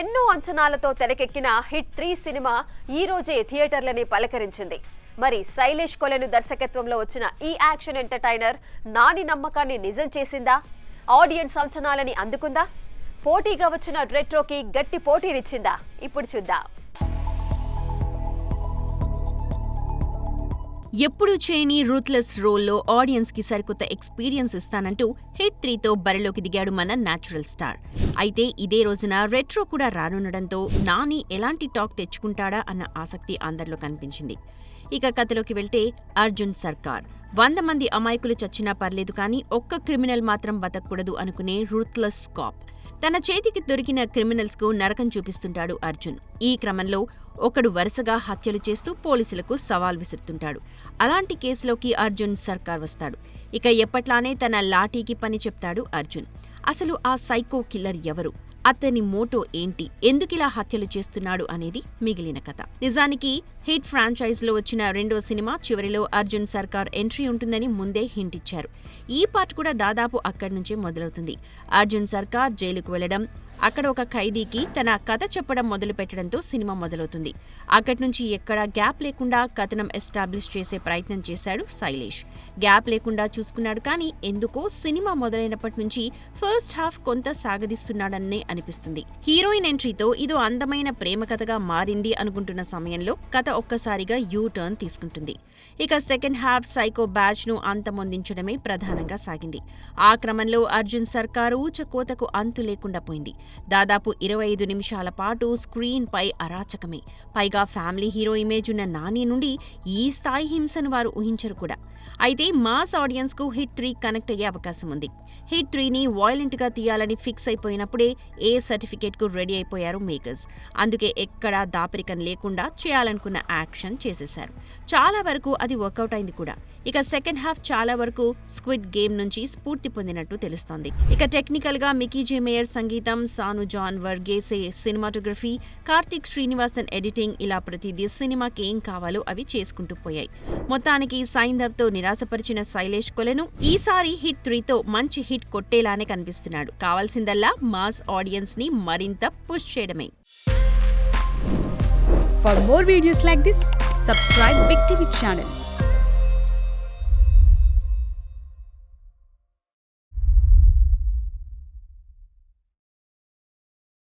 ఎన్నో అంచనాలతో తెరకెక్కిన హిట్ 3 సినిమా ఈ రోజే థియేటర్లని పలకరించింది. మరి శైలేష్ కొలెను దర్శకత్వంలో వచ్చిన ఈ యాక్షన్ ఎంటర్టైనర్ నాని నమ్మకాన్ని నిజం చేసిందా? ఆడియన్స్ అంచనాలని అందుకుందా? పోటీగా వచ్చిన రెట్రోకి గట్టి పోటీనిచ్చిందా? ఇప్పుడు చూద్దాం. ఎప్పుడూ చేయని రూత్లెస్ రోల్లో ఆడియన్స్ కి సరికొత్త ఎక్స్పీరియన్స్ ఇస్తానంటూ హిట్ 3తో బరిలోకి దిగాడు మన న్యాచురల్ స్టార్. అయితే ఇదే రోజున రెట్రో కూడా రానుండడంతో నాని ఎలాంటి టాక్ తెచ్చుకుంటాడా అన్న ఆసక్తి అందరిలో కనిపించింది. ఇక కథలోకి వెళ్తే అర్జున్ సర్కార్ 100 మంది అమాయకులు చచ్చినా పర్లేదు కానీ ఒక్క క్రిమినల్ మాత్రం బతకూడదు అనుకునే రూత్లెస్ కాప్. తన చేతికి దొరికిన క్రిమినల్స్ కు నరకం చూపిస్తుంటాడు అర్జున్. ఈ క్రమంలో ఒకడు వరుసగా హత్యలు చేస్తూ పోలీసులకు సవాల్ విసురుతుంటాడు. అలాంటి కేసులోకి అర్జున్ సర్కార్ వస్తాడు. ఇక ఎప్పట్లానే తన లాఠీకి పని చెప్తాడు అర్జున్. అసలు ఆ సైకో కిల్లర్ ఎవరు? అతని మోటో ఏంటి? ఎందుకిలా హత్యలు చేస్తున్నాడు అనేది మిగిలిన కథ. నిజానికి హిట్ ఫ్రాంచైజ్లో వచ్చిన రెండో సినిమా చివరిలో అర్జున్ సర్కార్ ఎంట్రీ ఉంటుందని ముందే హింట్ ఇచ్చారు. ఈ పార్ట్ కూడా దాదాపు అక్కడి నుంచే మొదలవుతుంది. అర్జున్ సర్కార్ జైలుకు వెళ్లడం, అక్కడ ఒక ఖైదీకి తన కథ చెప్పడం మొదలు పెట్టడంతో సినిమా మొదలవుతుంది. అక్కడి నుంచి ఎక్కడా గ్యాప్ లేకుండా కథనం ఎస్టాబ్లిష్ చేసే ప్రయత్నం చేశాడు శైలేష్. గ్యాప్ లేకుండా చూసుకున్నాడు కానీ ఎందుకో సినిమా మొదలైనప్పటి నుంచి ఫస్ట్ హాఫ్ కొంత సాగదీస్తున్నాడన్నే అనిపిస్తుంది. హీరోయిన్ ఎంట్రీతో ఇదో అందమైన ప్రేమ కథగా మారింది అనుకుంటున్న సమయంలో కథ ఒక్కసారిగా యూ టర్న్ తీసుకుంటుంది. ఇక సెకండ్ హాఫ్ సైకో బ్యాచ్ ను అంతమొందించడమే ప్రధానంగా సాగింది. ఆ క్రమంలో అర్జున్ సర్కారు ఊచకోతకు అంతు లేకుండా పోయింది. దాదాపు 25 నిమిషాల పాటు స్క్రీన్ పై అరాచకమే. పైగా ఫ్యామిలీ హీరో ఇమేజ్ ఉన్న నాని నుండి ఈ స్థాయి హింసను వారు ఊహించరు కూడా. అయితే మాస్ ఆడియన్స్ కు హిట్ 3 కనెక్ట్ అయ్యే అవకాశం ఉంది. హిట్ 3ని వాయిలెంట్ గా తీయాలని ఫిక్స్ అయిపోయినప్పుడే ఏ సర్టిఫికేట్ కు రెడీ అయిపోయారు మేకర్స్. అందుకే ఎక్కడా దాపరికం లేకుండా చేయాలనుకున్న యాక్షన్ చేసేశారు. చాలా వరకు అది వర్కౌట్ అయింది కూడా. ఇక సెకండ్ హాఫ్ చాలా వరకు స్క్విడ్ గేమ్ నుంచి స్ఫూర్తి పొందినట్టు తెలుస్తోంది. ఇక టెక్నికల్ గా మికీ జే మేయర్ సంగీతం, సాను జాన్ వర్గేసే సినిమాటోగ్రఫీ, కార్తిక్ శ్రీనివాసన్ ఎడిటింగ్, ఇలా ప్రతిదీ సినిమాకి ఏం కావాలో అవి చేసుకుంటూ పోయాయి. మొత్తానికి సైంధవ్ తో నిరాశపరిచిన శైలేష్ కొలెను ఈసారి హిట్ 3తో మంచి హిట్ కొట్టేలానే కనిపిస్తున్నాడు. కావాల్సిందల్లా మాస్ ఆడియన్స్ ని మరింత పుష్ చేయడమే. For more videos like this, subscribe Big TV channel.